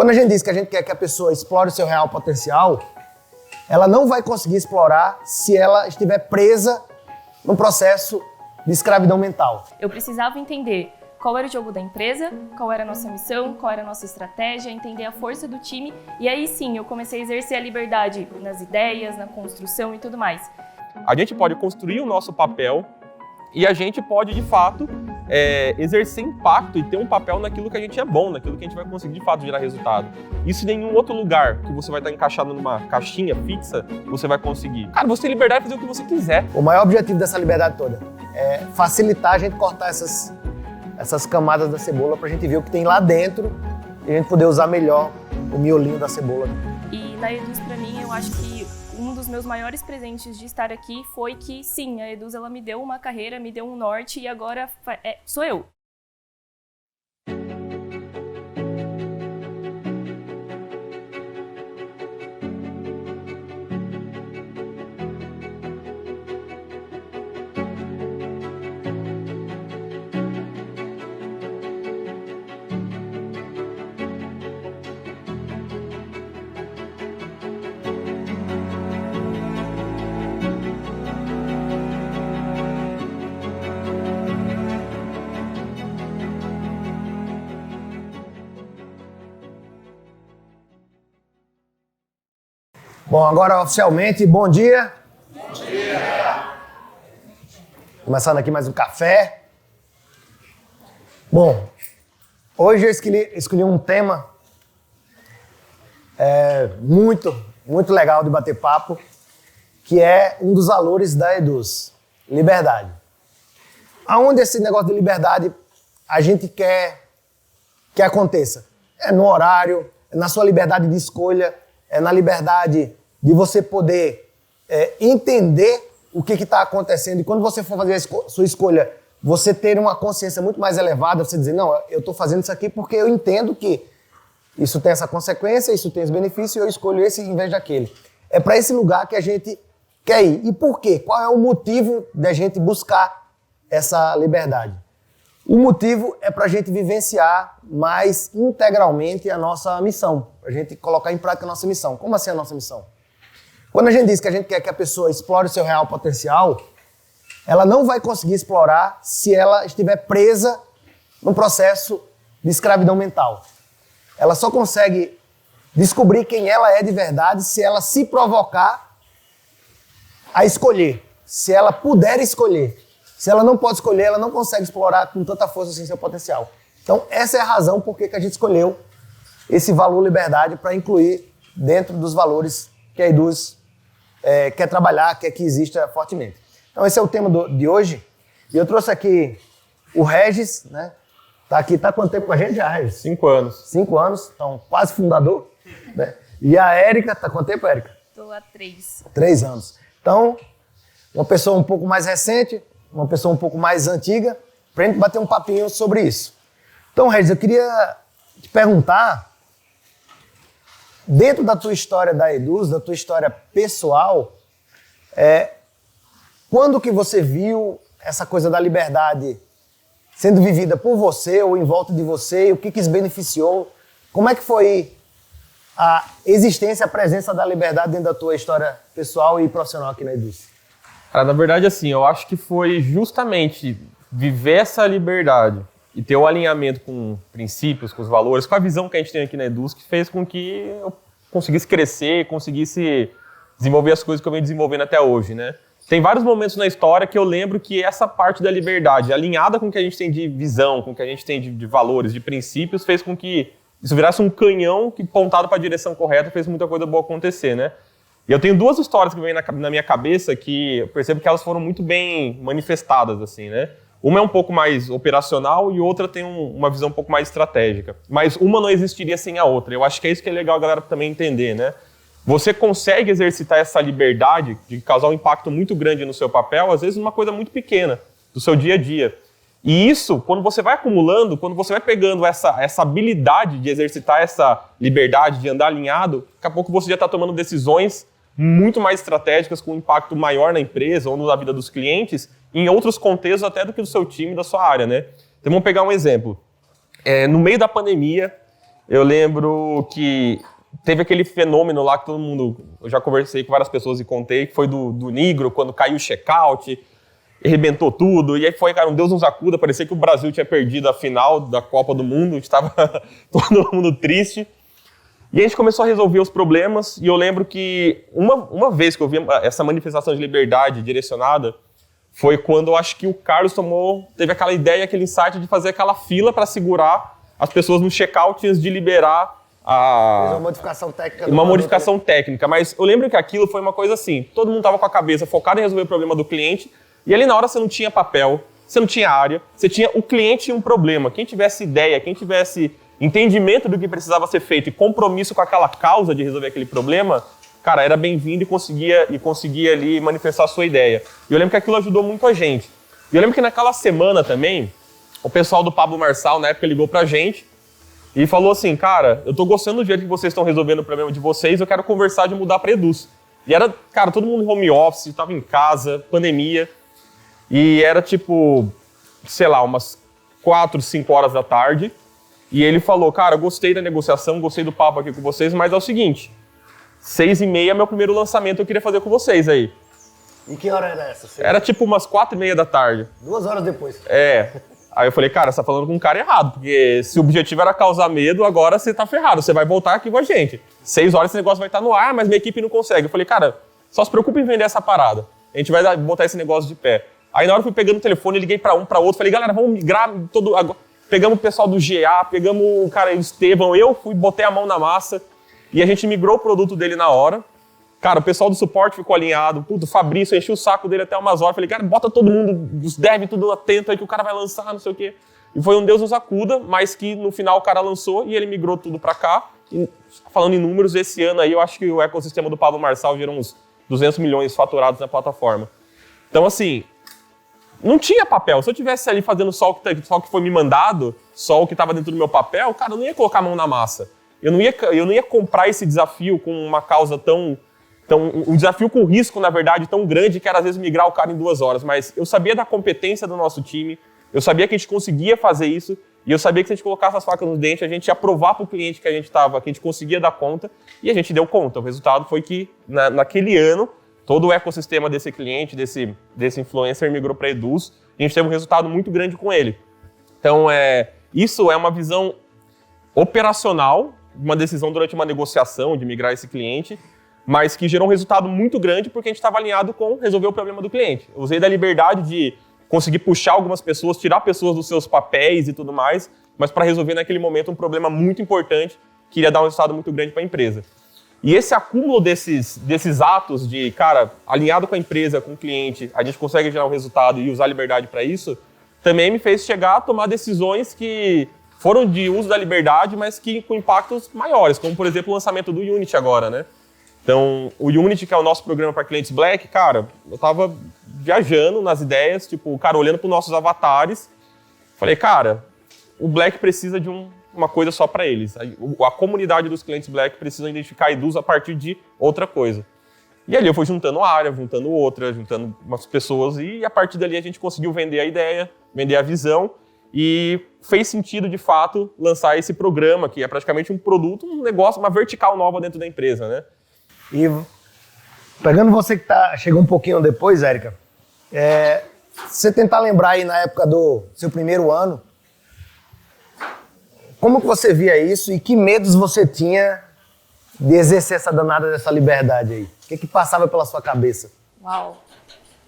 Quando a gente diz que a gente quer que a pessoa explore o seu real potencial, ela não vai conseguir explorar se ela estiver presa num processo de escravidão mental. Eu precisava entender qual era o jogo da empresa, qual era a nossa missão, qual era a nossa estratégia, entender a força do time. E aí sim, eu comecei a exercer a liberdade nas ideias, na construção e tudo mais. A gente pode construir o nosso papel e a gente pode, de fato, exercer impacto e ter um papel naquilo que a gente é bom, naquilo que a gente vai conseguir, de fato, gerar resultado. Isso em nenhum outro lugar que você vai estar encaixado numa caixinha fixa, você vai conseguir. Cara, você tem liberdade de fazer o que você quiser. O maior objetivo dessa liberdade toda é facilitar a gente cortar essas camadas da cebola pra gente ver o que tem lá dentro e a gente poder usar melhor o miolinho da cebola. E na Eduz, pra mim, eu acho que um dos meus maiores presentes de estar aqui foi que, sim, a Eduz ela me deu uma carreira, me deu um norte e agora sou eu. Bom, agora oficialmente, bom dia. Bom dia. Começando aqui mais um café. Bom, hoje eu escolhi um tema muito legal de bater papo, que é um dos valores da Eduz, liberdade. Aonde esse negócio de liberdade a gente quer que aconteça? É no horário, é na sua liberdade de escolha, é na liberdade de você poder entender o que está acontecendo. E quando você for fazer a sua escolha, você ter uma consciência muito mais elevada, você dizer, não, eu estou fazendo isso aqui porque eu entendo que isso tem essa consequência, isso tem esse benefício e eu escolho esse em vez daquele. É para esse lugar que a gente quer ir. E por quê? Qual é o motivo da gente buscar essa liberdade? O motivo é para a gente vivenciar mais integralmente a nossa missão, para a gente colocar em prática a nossa missão. Como assim a nossa missão? Quando a gente diz que a gente quer que a pessoa explore o seu real potencial, ela não vai conseguir explorar se ela estiver presa num processo de escravidão mental. Ela só consegue descobrir quem ela é de verdade se ela se provocar a escolher, se ela puder escolher. Se ela não pode escolher, ela não consegue explorar com tanta força assim seu potencial. Então, essa é a razão por que a gente escolheu esse valor liberdade para incluir dentro dos valores que a Eduz quer trabalhar, quer que exista fortemente. Então, esse é o tema de hoje. E eu trouxe aqui o Regis, né? Tá aqui, tá há quanto tempo com a gente já, Regis? 5 anos. 5 anos, então quase fundador. Né? E a Érica, tá há quanto tempo, Érica? Estou há 3. 3 anos. Então, uma pessoa um pouco mais recente, uma pessoa um pouco mais antiga, pra gente bater um papinho sobre isso. Então, Regis, eu queria te perguntar, dentro da tua história da Eduz, da tua história pessoal, quando que você viu essa coisa da liberdade sendo vivida por você ou em volta de você, e o que isso beneficiou? Como é que foi a existência, a presença da liberdade dentro da tua história pessoal e profissional aqui na Eduz? Cara, na verdade, assim, eu acho que foi justamente viver essa liberdade e ter o alinhamento com princípios, com os valores, com a visão que a gente tem aqui na Eduz, que fez com que eu conseguisse crescer, conseguisse desenvolver as coisas que eu venho desenvolvendo até hoje, né? Tem vários momentos na história que eu lembro que essa parte da liberdade, alinhada com o que a gente tem de visão, com o que a gente tem de valores, de princípios, fez com que isso virasse um canhão que, pontado para a direção correta, fez muita coisa boa acontecer, né? E eu tenho 2 histórias que vêm na minha cabeça que eu percebo que elas foram muito bem manifestadas, assim, né? Uma é um pouco mais operacional e outra tem uma visão um pouco mais estratégica. Mas uma não existiria sem a outra. Eu acho que é isso que é legal a galera também entender, né? Você consegue exercitar essa liberdade de causar um impacto muito grande no seu papel, às vezes numa coisa muito pequena, do seu dia a dia. E isso, quando você vai acumulando, quando você vai pegando essa habilidade de exercitar essa liberdade, de andar alinhado, daqui a pouco você já está tomando decisões muito mais estratégicas, com um impacto maior na empresa ou na vida dos clientes, em outros contextos até do que do seu time, da sua área, né? Então vamos pegar um exemplo. No meio da pandemia, eu lembro que teve aquele fenômeno lá que todo mundo... Eu já conversei com várias pessoas e contei, que foi do Nigro, quando caiu o check-out, arrebentou tudo. E aí foi, cara, um Deus nos acuda. Parecia que o Brasil tinha perdido a final da Copa do Mundo. Estava todo mundo triste. E a gente começou a resolver os problemas. E eu lembro que uma vez que eu vi essa manifestação de liberdade direcionada foi quando eu acho que o Carlos teve aquela ideia, aquele insight de fazer aquela fila para segurar as pessoas no check-out antes de liberar Fez uma modificação técnica. Uma modificação técnica. Mas eu lembro que aquilo foi uma coisa assim, todo mundo estava com a cabeça focada em resolver o problema do cliente, e ali na hora você não tinha papel, você não tinha área, você tinha o cliente e um problema. Quem tivesse ideia, quem tivesse entendimento do que precisava ser feito e compromisso com aquela causa de resolver aquele problema, cara, era bem-vindo e conseguia ali manifestar a sua ideia. E eu lembro que aquilo ajudou muito a gente. E eu lembro que naquela semana também, o pessoal do Pablo Marçal, na época, ligou pra gente e falou assim, cara, eu tô gostando do jeito que vocês estão resolvendo o problema de vocês, eu quero conversar de mudar pra Eduz. E era, cara, todo mundo em home office, tava em casa, pandemia, e era tipo, sei lá, umas 4, 5 horas da tarde, e ele falou, cara, gostei da negociação, gostei do papo aqui com vocês, mas é o seguinte, 6h30 é meu primeiro lançamento, eu queria fazer com vocês aí. E que hora era essa? Era tipo umas 4h30 da tarde. 2 horas depois. Aí eu falei, cara, você tá falando com um cara errado, porque se o objetivo era causar medo, agora você tá ferrado, você vai voltar aqui com a gente. 6 horas esse negócio vai estar no ar, mas minha equipe não consegue. Eu falei, cara, só se preocupe em vender essa parada. A gente vai botar esse negócio de pé. Aí na hora eu fui pegando o telefone, liguei pra um, pra outro, falei, galera, vamos migrar todo... Pegamos o pessoal do GA, pegamos o cara, o Estevão, eu fui, botei a mão na massa e a gente migrou o produto dele na hora. Cara, o pessoal do suporte ficou alinhado, puto, o Fabrício, eu enchi o saco dele até umas horas, falei, cara, bota todo mundo, os devs, tudo atento aí que o cara vai lançar, não sei o quê. E foi um Deus nos acuda, mas que no final o cara lançou e ele migrou tudo pra cá. E, falando em números, esse ano aí eu acho que o ecossistema do Pablo Marçal gerou uns 200 milhões faturados na plataforma. Então assim, não tinha papel. Se eu tivesse ali fazendo só o que foi me mandado, só o que estava dentro do meu papel, cara, eu não ia colocar a mão na massa. Eu não ia comprar esse desafio com uma causa um desafio com risco, na verdade, tão grande que era às vezes migrar o cara em 2 horas. Mas eu sabia da competência do nosso time, eu sabia que a gente conseguia fazer isso, e eu sabia que se a gente colocasse as facas nos dentes, a gente ia provar para o cliente que a gente conseguia dar conta, e a gente deu conta. O resultado foi que, naquele ano, todo o ecossistema desse cliente, desse influencer migrou para a Eduz, e a gente teve um resultado muito grande com ele. Então, isso é uma visão operacional, uma decisão durante uma negociação de migrar esse cliente, mas que gerou um resultado muito grande porque a gente estava alinhado com resolver o problema do cliente. Eu usei da liberdade de conseguir puxar algumas pessoas, tirar pessoas dos seus papéis e tudo mais, mas para resolver naquele momento um problema muito importante que iria dar um resultado muito grande para a empresa. E esse acúmulo desses atos de, cara, alinhado com a empresa, com o cliente, a gente consegue gerar um resultado e usar a liberdade para isso, também me fez chegar a tomar decisões que foram de uso da liberdade, mas que com impactos maiores, como, por exemplo, o lançamento do Unity agora, né? Então, o Unity, que é o nosso programa para clientes Black, cara, eu tava viajando nas ideias, tipo, cara, olhando para os nossos avatares, falei, cara, o Black precisa de uma coisa só para eles. A comunidade dos clientes Black precisa identificar a Eduz a partir de outra coisa. E ali eu fui juntando área, juntando outra, juntando umas pessoas, e a partir dali a gente conseguiu vender a ideia, vender a visão, e fez sentido, de fato, lançar esse programa, que é praticamente um produto, um negócio, uma vertical nova dentro da empresa, né? E pegando você que chegou um pouquinho depois, Érica, você tentar lembrar aí na época do seu primeiro ano, como que você via isso e que medos você tinha de exercer essa danada dessa liberdade aí? O que passava pela sua cabeça? Uau!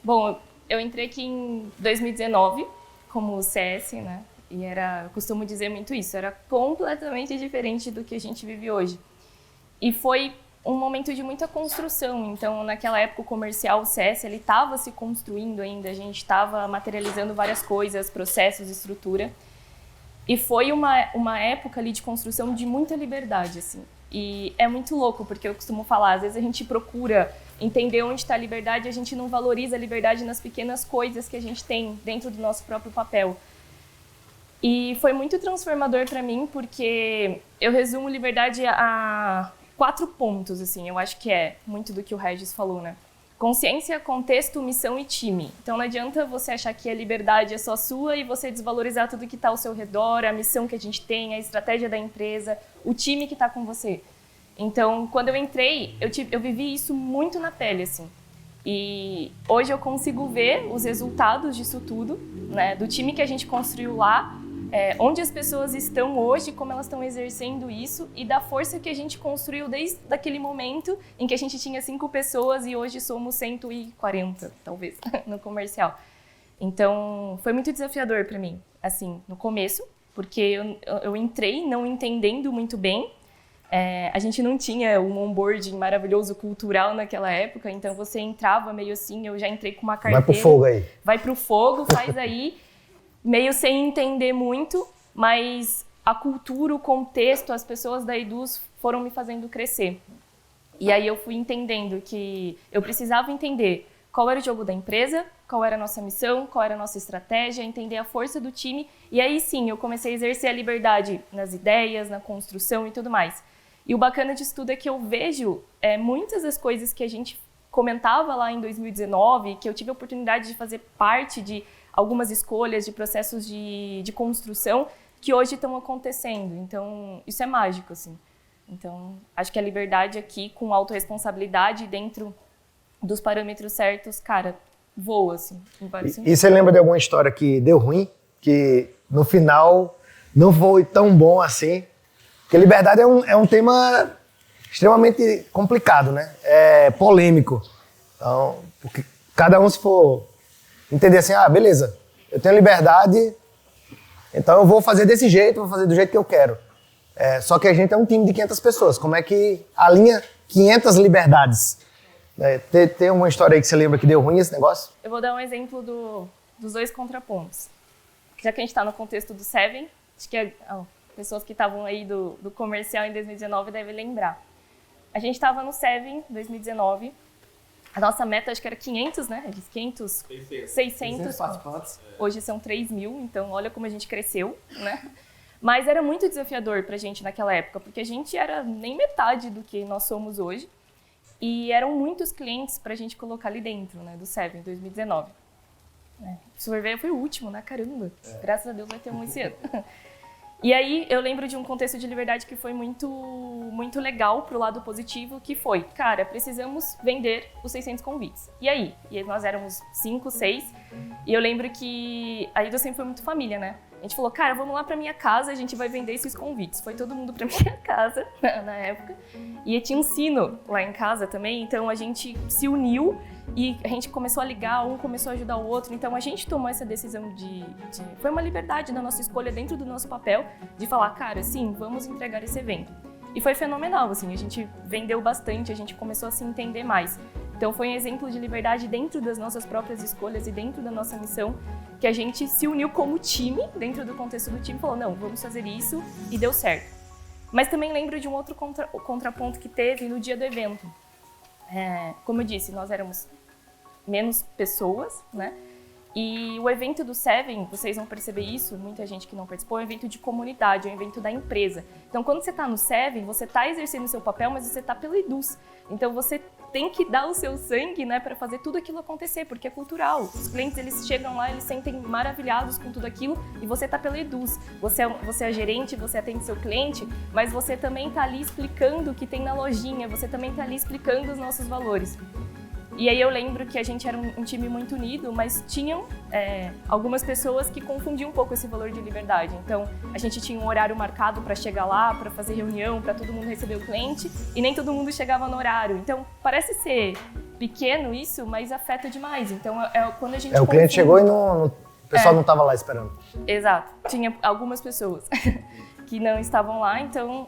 Bom, eu entrei aqui em 2019 como CS, né? E eu costumo dizer muito isso, era completamente diferente do que a gente vive hoje. E foi um momento de muita construção, então naquela época o comercial, o CS, ele estava se construindo ainda, a gente estava materializando várias coisas, processos, estrutura, e foi uma época ali de construção de muita liberdade, assim, e é muito louco, porque eu costumo falar, às vezes a gente procura entender onde está a liberdade, a gente não valoriza a liberdade nas pequenas coisas que a gente tem dentro do nosso próprio papel. E foi muito transformador para mim, porque eu resumo liberdade a 4 pontos, assim, eu acho que é muito do que o Regis falou, né? Consciência, contexto, missão e time. Então não adianta você achar que a liberdade é só sua e você desvalorizar tudo que está ao seu redor, a missão que a gente tem, a estratégia da empresa, o time que está com você. Então, quando eu entrei, eu vivi isso muito na pele, assim. E hoje eu consigo ver os resultados disso tudo, né? Do time que a gente construiu lá, onde as pessoas estão hoje, como elas estão exercendo isso e da força que a gente construiu desde aquele momento em que a gente tinha 5 pessoas e hoje somos 140, talvez, no comercial. Então, foi muito desafiador para mim, assim, no começo, porque eu entrei não entendendo muito bem. A gente não tinha um onboarding maravilhoso cultural naquela época, então você entrava meio assim, eu já entrei com uma carteira. Vai pro fogo aí. Vai pro fogo, faz aí, meio sem entender muito, mas a cultura, o contexto, as pessoas da Eduz foram me fazendo crescer. E aí eu fui entendendo que eu precisava entender qual era o jogo da empresa, qual era a nossa missão, qual era a nossa estratégia, entender a força do time, e aí sim eu comecei a exercer a liberdade nas ideias, na construção e tudo mais. E o bacana disso tudo é que eu vejo muitas das coisas que a gente comentava lá em 2019, que eu tive a oportunidade de fazer parte de algumas escolhas, de processos de construção, que hoje estão acontecendo. Então, isso é mágico, assim. Então, acho que a liberdade aqui, com autorresponsabilidade, dentro dos parâmetros certos, cara, voa, assim, em vários sentidos. E você lembra de alguma história que deu ruim, que no final não foi tão bom assim? Porque liberdade é um tema extremamente complicado, né? É polêmico. Então, porque cada um, se for entender assim, beleza, eu tenho liberdade, então eu vou fazer desse jeito, vou fazer do jeito que eu quero. Só que a gente é um time de 500 pessoas. Como é que alinha 500 liberdades? Tem uma história aí que você lembra que deu ruim esse negócio? Eu vou dar um exemplo dos 2 contrapontos. Já que a gente está no contexto do Seven, acho que pessoas que estavam aí do comercial em 2019 devem lembrar. A gente estava no Seven 2019, a nossa meta acho que era 500, né? 600 participantes. Hoje são 3.000, então olha como a gente cresceu, né? Mas era muito desafiador pra gente naquela época, porque a gente era nem metade do que nós somos hoje. E eram muitos clientes pra gente colocar ali dentro, né? Do Seven 2019. Se for ver, foi o último, né? Caramba, graças a Deus vai ter um esse ano. E aí eu lembro de um contexto de liberdade que foi muito, muito legal pro lado positivo, que foi, cara, precisamos vender os 600 convites. E aí? E aí nós éramos 5, 6, e eu lembro que a Eduz sempre foi muito família, né? A gente falou, cara, vamos lá pra minha casa, a gente vai vender esses convites. Foi todo mundo pra minha casa, na época. E tinha um sino lá em casa também, então a gente se uniu e a gente começou a ligar, um começou a ajudar o outro. Então a gente tomou essa decisão foi uma liberdade da nossa escolha dentro do nosso papel, de falar, cara, sim, vamos entregar esse evento. E foi fenomenal, assim, a gente vendeu bastante, a gente começou a se entender mais. Então foi um exemplo de liberdade dentro das nossas próprias escolhas e dentro da nossa missão, que a gente se uniu como time, dentro do contexto do time, falou, não, vamos fazer isso, e deu certo. Mas também lembro de um outro contraponto que teve no dia do evento. Como eu disse, nós éramos menos pessoas, né? E o evento do Seven, vocês vão perceber isso, muita gente que não participou, é um evento de comunidade, é um evento da empresa. Então, quando você está no Seven, você está exercendo o seu papel, mas você está pela Eduz. Então, você tem que dar o seu sangue, né, para fazer tudo aquilo acontecer, porque é cultural. Os clientes, eles chegam lá, eles sentem maravilhados com tudo aquilo, e você está pela Eduz. Você é gerente, você atende seu cliente, mas você também está ali explicando o que tem na lojinha, você também está ali explicando os nossos valores. E aí eu lembro que a gente era um time muito unido, mas tinham algumas pessoas que confundiam um pouco esse valor de liberdade. Então, a gente tinha um horário marcado para chegar lá, para fazer reunião, para todo mundo receber o cliente, e nem todo mundo chegava no horário. Então, parece ser pequeno isso, mas afeta demais. Então, quando a gente o cliente chegou e o pessoal não estava lá esperando. Exato. Tinha algumas pessoas que não estavam lá, então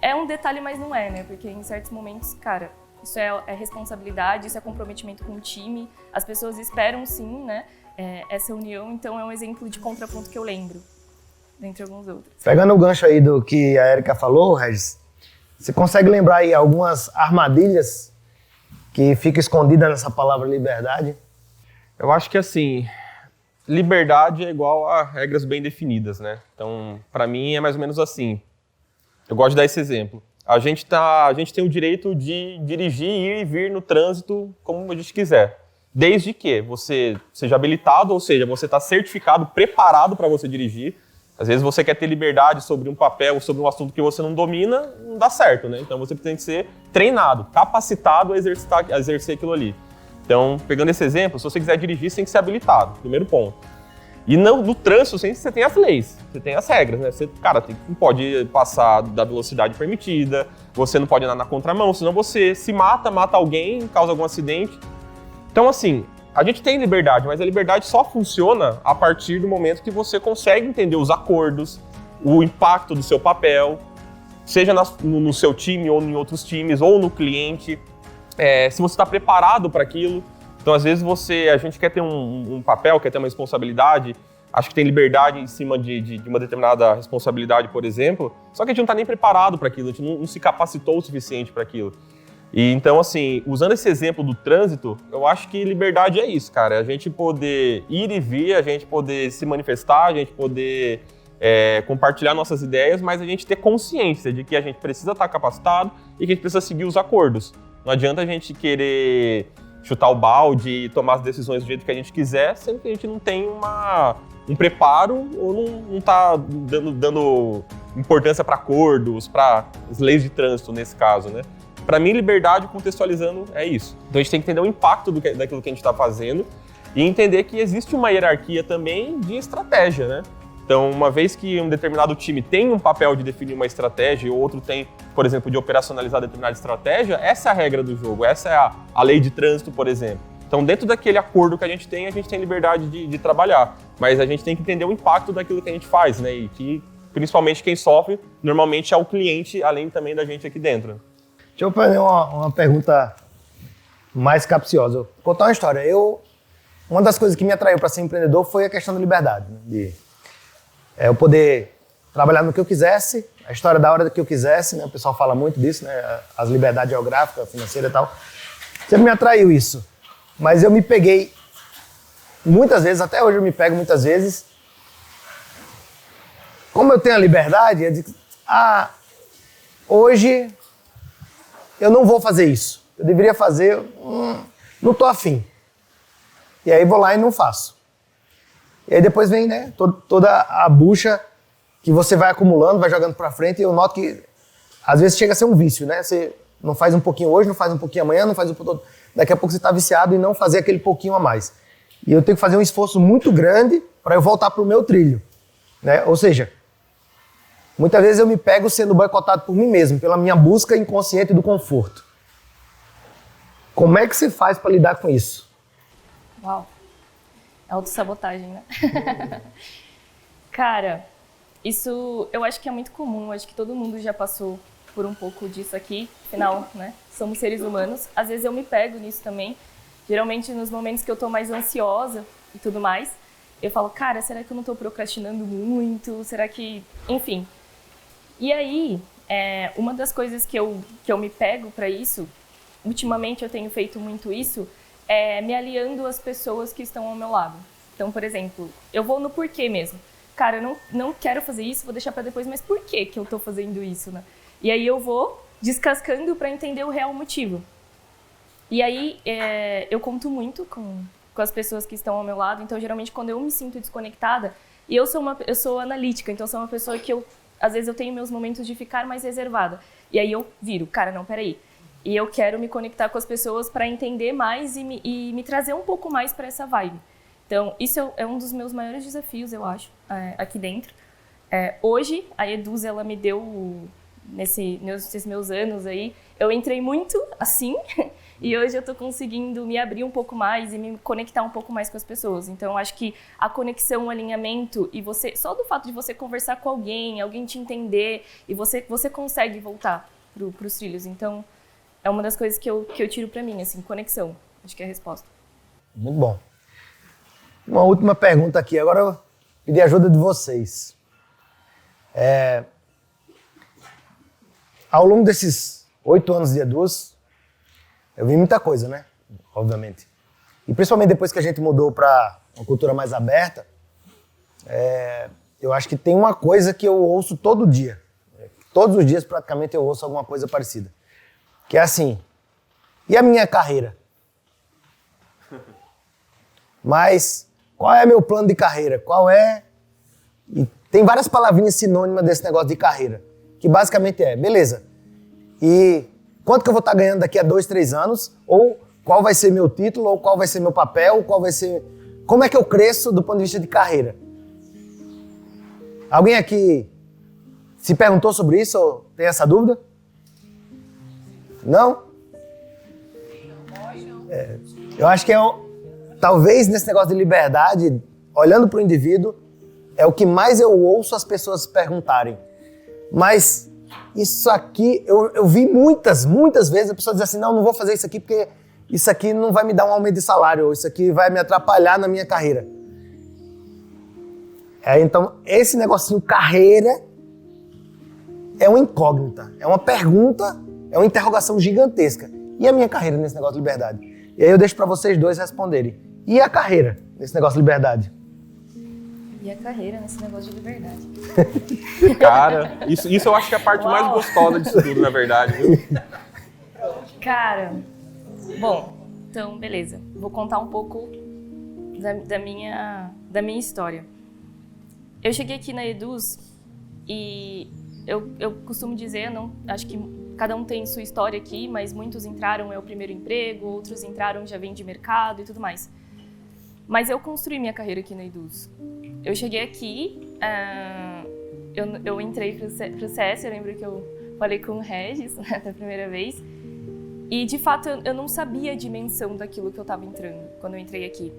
é um detalhe, mas não é, né? Porque em certos momentos, cara, isso é responsabilidade, isso é comprometimento com o time. As pessoas esperam, sim, né, essa união. Então, é um exemplo de contraponto que eu lembro, dentre alguns outros. Pegando o gancho aí do que a Érica falou, Regis, você consegue lembrar aí algumas armadilhas que ficam escondidas nessa palavra liberdade? Eu acho que, assim, liberdade é igual a regras bem definidas, né? Então, para mim, é mais ou menos assim. Eu gosto de dar esse exemplo. a gente tem o direito de dirigir, ir e vir no trânsito como a gente quiser. Desde que você seja habilitado, ou seja, você está certificado, preparado para você dirigir. Às vezes você quer ter liberdade sobre um papel, sobre um assunto que você não domina, não dá certo, né? Então você tem que ser treinado, capacitado a exercer aquilo ali. Então, pegando esse exemplo, se você quiser dirigir, você tem que ser habilitado, primeiro ponto. E no trânsito, você tem as leis, você tem as regras, né? Você, cara, não pode passar da velocidade permitida, você não pode andar na contramão, senão você se mata alguém, causa algum acidente. Então, assim, a gente tem liberdade, mas a liberdade só funciona a partir do momento que você consegue entender os acordos, o impacto do seu papel, seja no seu time ou em outros times, ou no cliente, se você está preparado para aquilo. Então, às vezes, a gente quer ter um papel, quer ter uma responsabilidade, acho que tem liberdade em cima de uma determinada responsabilidade, por exemplo, só que a gente não está nem preparado para aquilo, a gente não se capacitou o suficiente para aquilo. E então, assim, usando esse exemplo do trânsito, eu acho que liberdade é isso, cara. É a gente poder ir e vir, a gente poder se manifestar, a gente poder compartilhar nossas ideias, mas a gente ter consciência de que a gente precisa estar capacitado e que a gente precisa seguir os acordos. Não adianta a gente querer chutar o balde e tomar as decisões do jeito que a gente quiser, sendo que a gente não tem um preparo ou não está dando importância para acordos, para as leis de trânsito nesse caso, né? Para mim, liberdade, contextualizando, é isso. Então a gente tem que entender o impacto daquilo que a gente está fazendo e entender que existe uma hierarquia também de estratégia, né? Então, uma vez que um determinado time tem um papel de definir uma estratégia e o outro tem, por exemplo, de operacionalizar determinada estratégia, essa é a regra do jogo, essa é a lei de trânsito, por exemplo. Então, dentro daquele acordo que a gente tem liberdade de trabalhar, mas a gente tem que entender o impacto daquilo que a gente faz, né? E que, principalmente, quem sofre, normalmente é o cliente, além também da gente aqui dentro. Deixa eu fazer uma pergunta mais capciosa. Vou contar uma história. Uma das coisas que me atraiu para ser empreendedor foi a questão da liberdade, né? Eu poder trabalhar no que eu quisesse, a história da hora que eu quisesse, né? O pessoal fala muito disso, né? As liberdades geográficas, financeiras e tal. Sempre me atraiu isso. Mas eu me peguei muitas vezes, até hoje eu me pego muitas vezes. Como eu tenho a liberdade, eu digo, hoje eu não vou fazer isso. Eu deveria fazer, não tô afim. E aí vou lá e não faço. E aí depois vem, né, toda a bucha que você vai acumulando, vai jogando pra frente, e eu noto que às vezes chega a ser um vício, né? Você não faz um pouquinho hoje, não faz um pouquinho amanhã, não faz um pouquinho... Daqui a pouco você tá viciado em não fazer aquele pouquinho a mais. E eu tenho que fazer um esforço muito grande para eu voltar pro meu trilho, né? Ou seja, muitas vezes eu me pego sendo boicotado por mim mesmo, pela minha busca inconsciente do conforto. Como é que você faz para lidar com isso? Uau. Autossabotagem, né? Cara, isso eu acho que é muito comum, eu acho que todo mundo já passou por um pouco disso aqui, afinal, né? Somos seres humanos. Às vezes eu me pego nisso também, geralmente nos momentos que eu tô mais ansiosa e tudo mais, eu falo, cara, será que eu não tô procrastinando muito? Será que... Enfim. E aí, uma das coisas que eu me pego pra isso, ultimamente eu tenho feito muito isso, me aliando às pessoas que estão ao meu lado. Então, por exemplo, eu vou no porquê mesmo. Cara, eu não quero fazer isso, vou deixar para depois, mas por que eu tô fazendo isso, né? E aí eu vou descascando para entender o real motivo. E aí eu conto muito com as pessoas que estão ao meu lado, então geralmente quando eu me sinto desconectada, e eu sou analítica, então sou uma pessoa que às vezes eu tenho meus momentos de ficar mais reservada. E aí eu viro, cara, não, peraí. E eu quero me conectar com as pessoas para entender mais e me trazer um pouco mais para essa vibe. Então, isso é um dos meus maiores desafios, eu acho, aqui dentro. Hoje, a Eduz, ela me deu, nesses meus anos aí, eu entrei muito assim, e hoje eu estou conseguindo me abrir um pouco mais e me conectar um pouco mais com as pessoas. Então, eu acho que a conexão, o alinhamento, e só do fato de você conversar com alguém te entender, e você consegue voltar para os trilhos. Então, é uma das coisas que eu tiro pra mim, assim, conexão. Acho que é a resposta. Muito bom. Uma última pergunta aqui. Agora eu pedi a ajuda de vocês. Ao longo desses 8 anos de Eduz, eu vi muita coisa, né? Obviamente. E principalmente depois que a gente mudou para uma cultura mais aberta, eu acho que tem uma coisa que eu ouço todo dia. Todos os dias, praticamente, eu ouço alguma coisa parecida. Que é assim, e a minha carreira? Mas qual é meu plano de carreira? Qual é... E tem várias palavrinhas sinônimas desse negócio de carreira. Que basicamente é, beleza, e quanto que eu vou estar ganhando daqui a 2, 3 anos? Ou qual vai ser meu título? Ou qual vai ser meu papel? Qual vai ser... Como é que eu cresço do ponto de vista de carreira? Alguém aqui se perguntou sobre isso ou tem essa dúvida? Não? Eu acho que talvez nesse negócio de liberdade, olhando para o indivíduo, é o que mais eu ouço as pessoas perguntarem. Mas isso aqui, eu vi muitas vezes a pessoa dizer assim, não vou fazer isso aqui porque isso aqui não vai me dar um aumento de salário, ou isso aqui vai me atrapalhar na minha carreira. Então, esse negocinho carreira é uma incógnita, é uma pergunta, é uma interrogação gigantesca. E a minha carreira nesse negócio de liberdade? E aí eu deixo para vocês dois responderem. E a carreira nesse negócio de liberdade? E a carreira nesse negócio de liberdade? Cara, isso eu acho que é a parte mais gostosa disso tudo, na verdade, viu? Cara, bom, então beleza. Vou contar um pouco da minha história. Eu cheguei aqui na Eduz e eu costumo dizer, acho que cada um tem sua história aqui, mas muitos entraram é o primeiro emprego, outros entraram já vem de mercado e tudo mais. Mas eu construí minha carreira aqui na Eduz. Eu cheguei aqui, eu entrei pro CS, eu lembro que eu falei com o Regis da primeira vez, e de fato eu não sabia a dimensão daquilo que eu estava entrando quando eu entrei aqui.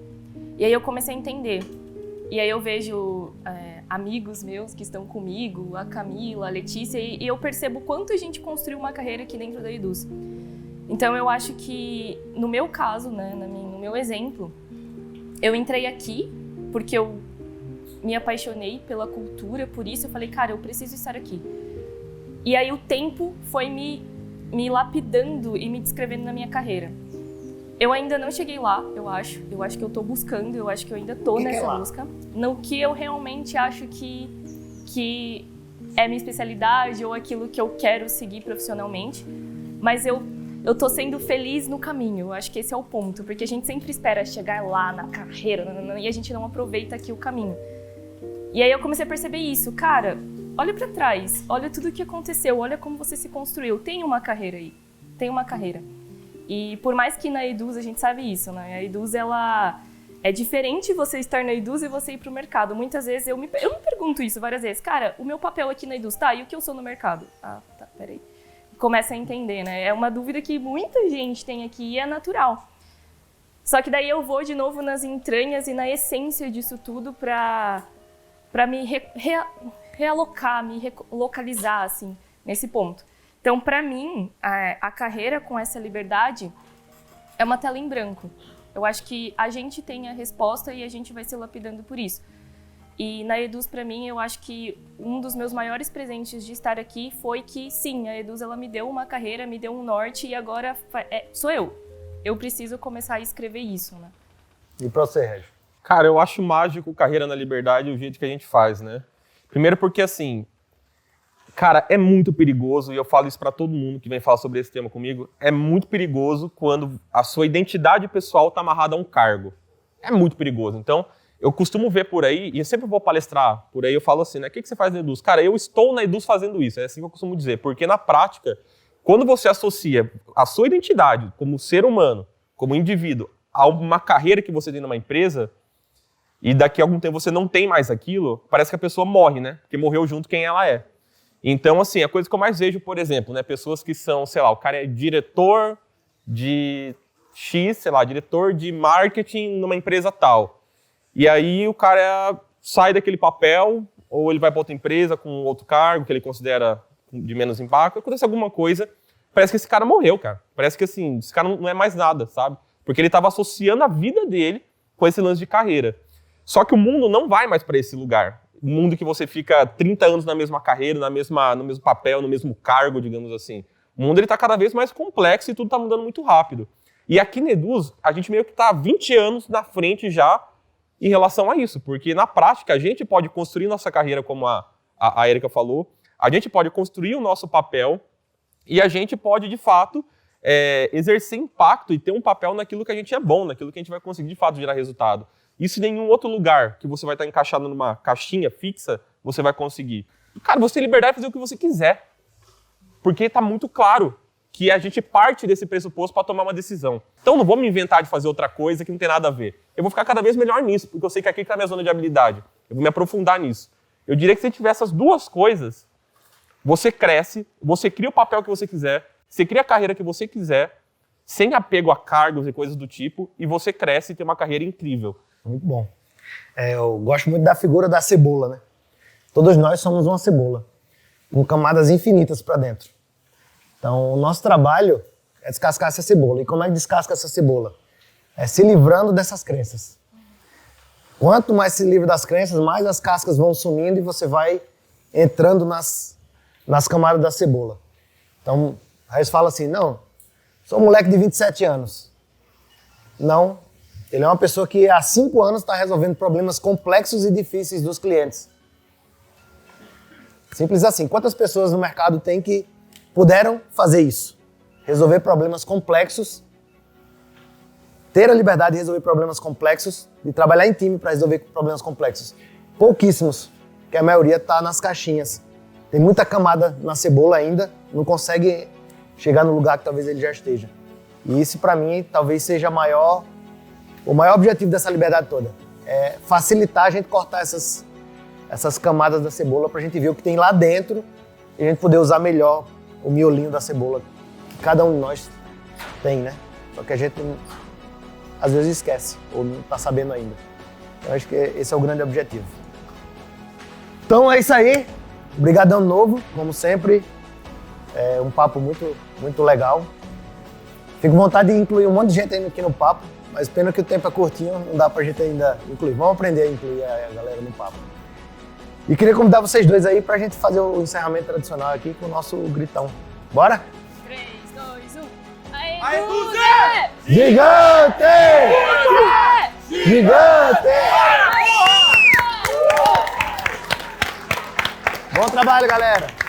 E aí eu comecei a entender. E aí eu vejo amigos meus que estão comigo, a Camila, a Letícia, e eu percebo quanto a gente construiu uma carreira aqui dentro da Eduz. Então eu acho que, no meu caso, né, no meu exemplo, eu entrei aqui porque eu me apaixonei pela cultura, por isso eu falei, cara, eu preciso estar aqui. E aí o tempo foi me lapidando e me descrevendo na minha carreira. Eu ainda não cheguei lá, eu acho que eu tô buscando, eu acho que eu ainda tô nessa busca. No que eu realmente acho que é minha especialidade ou aquilo que eu quero seguir profissionalmente. Mas eu tô sendo feliz no caminho, eu acho que esse é o ponto. Porque a gente sempre espera chegar lá na carreira e a gente não aproveita aqui o caminho. E aí eu comecei a perceber isso, cara, olha pra trás, olha tudo o que aconteceu, olha como você se construiu. Tem uma carreira aí, tem uma carreira. E por mais que na Eduz a gente sabe isso, né? A Eduz, ela é diferente você estar na Eduz e você ir pro mercado. Muitas vezes eu me pergunto isso várias vezes. Cara, o meu papel aqui na Eduz, tá, e o que eu sou no mercado? Ah, tá, peraí. Começa a entender, né? É uma dúvida que muita gente tem aqui e é natural. Só que daí eu vou de novo nas entranhas e na essência disso tudo pra me realocar, me relocalizar, assim, nesse ponto. Então, para mim, a carreira com essa liberdade é uma tela em branco. Eu acho que a gente tem a resposta e a gente vai se lapidando por isso. E na Eduz, para mim, eu acho que um dos meus maiores presentes de estar aqui foi que, sim, a Eduz ela me deu uma carreira, me deu um norte e agora sou eu. Eu preciso começar a escrever isso, né? E para você, Régio? Cara, eu acho mágico Carreira na Liberdade o jeito que a gente faz, né? Primeiro porque, assim, cara, é muito perigoso, e eu falo isso pra todo mundo que vem falar sobre esse tema comigo, é muito perigoso quando a sua identidade pessoal tá amarrada a um cargo. É muito perigoso. Então, eu costumo ver por aí, e eu sempre vou palestrar por aí, eu falo assim, né? O que você faz na Eduz? Cara, eu estou na Eduz fazendo isso, é assim que eu costumo dizer, porque na prática, quando você associa a sua identidade como ser humano, como indivíduo, a uma carreira que você tem numa empresa, e daqui a algum tempo você não tem mais aquilo, parece que a pessoa morre, né? Porque morreu junto quem ela é. Então, assim, a coisa que eu mais vejo, por exemplo, né? Pessoas que são, sei lá, o cara é diretor de X, sei lá, diretor de marketing numa empresa tal. E aí o cara sai daquele papel, ou ele vai para outra empresa com outro cargo que ele considera de menos impacto, acontece alguma coisa, parece que esse cara morreu, cara. Parece que, assim, esse cara não é mais nada, sabe? Porque ele estava associando a vida dele com esse lance de carreira. Só que o mundo não vai mais para esse lugar. O mundo que você fica 30 anos na mesma carreira, no mesmo papel, no mesmo cargo, digamos assim. O mundo está cada vez mais complexo e tudo está mudando muito rápido. E aqui na Eduz, a gente meio que está 20 anos na frente já em relação a isso. Porque na prática, a gente pode construir nossa carreira, como a Erika falou, A gente pode construir o nosso papel e a gente pode, de fato, exercer impacto e ter um papel naquilo que a gente é bom, naquilo que a gente vai conseguir, de fato, gerar resultado. Isso em nenhum outro lugar que você vai estar encaixado numa caixinha fixa, você vai conseguir. Cara, você tem liberdade de fazer o que você quiser. Porque está muito claro que a gente parte desse pressuposto para tomar uma decisão. Então não vou me inventar de fazer outra coisa que não tem nada a ver. Eu vou ficar cada vez melhor nisso, porque eu sei que aqui está a minha zona de habilidade. Eu vou me aprofundar nisso. Eu diria que se tiver essas duas coisas, você cresce, você cria o papel que você quiser, você cria a carreira que você quiser, sem apego a cargos e coisas do tipo, e você cresce e tem uma carreira incrível. Muito bom. Eu gosto muito da figura da cebola, né? Todos nós somos uma cebola, com camadas infinitas para dentro. Então, o nosso trabalho é descascar essa cebola. E como é que descasca essa cebola? É se livrando dessas crenças. Quanto mais se livra das crenças, mais as cascas vão sumindo e você vai entrando nas camadas da cebola. Então, aí você fala assim, não, sou um moleque de 27 anos. Não, ele é uma pessoa que há 5 anos está resolvendo problemas complexos e difíceis dos clientes. Simples assim. Quantas pessoas no mercado tem que puderam fazer isso? Resolver problemas complexos, ter a liberdade de resolver problemas complexos, de trabalhar em time para resolver problemas complexos. Pouquíssimos, que a maioria está nas caixinhas. Tem muita camada na cebola ainda, não consegue chegar no lugar que talvez ele já esteja. E isso, para mim, talvez seja o maior objetivo dessa liberdade toda. É facilitar a gente cortar essas camadas da cebola para a gente ver o que tem lá dentro e a gente poder usar melhor o miolinho da cebola que cada um de nós tem, né? Só que a gente às vezes esquece ou não está sabendo ainda. Eu acho que esse é o grande objetivo. Então é isso aí. Obrigadão de novo, como sempre. É um papo muito, muito legal. Fico com vontade de incluir um monte de gente aqui no papo, mas pena que o tempo é curtinho, não dá pra gente ainda incluir. Vamos aprender a incluir a galera no papo. E queria convidar vocês dois aí pra gente fazer o encerramento tradicional aqui com o nosso gritão. Bora? 3, 2, 1. Aê, Aê, Buzé! Gigante! Gigante! Bom trabalho, galera!